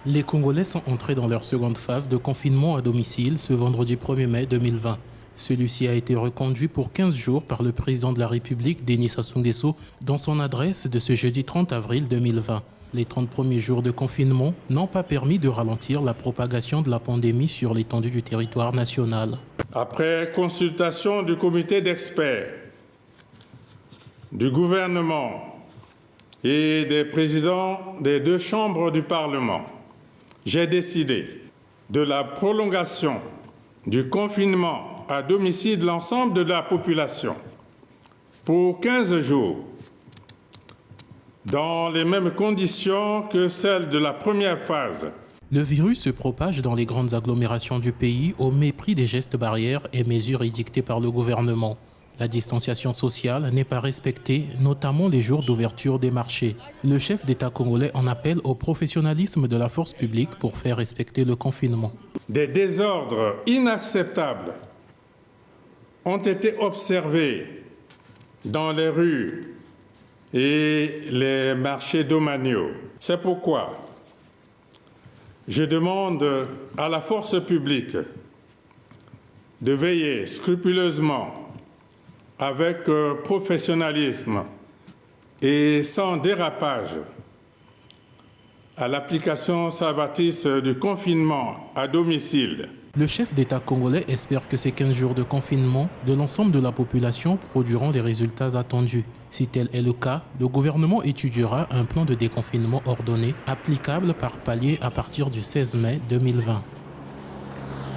Les Congolais sont entrés dans leur seconde phase de confinement à domicile ce vendredi 1er mai 2020. Celui-ci a été reconduit pour 15 jours par le président de la République, Denis Sassou Nguesso, dans son adresse de ce jeudi 30 avril 2020. Les 30 premiers jours de confinement n'ont pas permis de ralentir la propagation de la pandémie sur l'étendue du territoire national. Après consultation du comité d'experts, du gouvernement et des présidents des deux chambres du Parlement, j'ai décidé de la prolongation du confinement à domicile de l'ensemble de la population pour 15 jours, dans les mêmes conditions que celles de la première phase. Le virus se propage dans les grandes agglomérations du pays au mépris des gestes barrières et mesures édictées par le gouvernement. La distanciation sociale n'est pas respectée, notamment les jours d'ouverture des marchés. Le chef d'État congolais en appelle au professionnalisme de la force publique pour faire respecter le confinement. Des désordres inacceptables ont été observés dans les rues et les marchés domaniaux. C'est pourquoi je demande à la force publique de veiller scrupuleusement, avec professionnalisme et sans dérapage, à l'application salvatrice du confinement à domicile. Le chef d'État congolais espère que ces 15 jours de confinement de l'ensemble de la population produiront les résultats attendus. Si tel est le cas, le gouvernement étudiera un plan de déconfinement ordonné applicable par palier à partir du 16 mai 2020.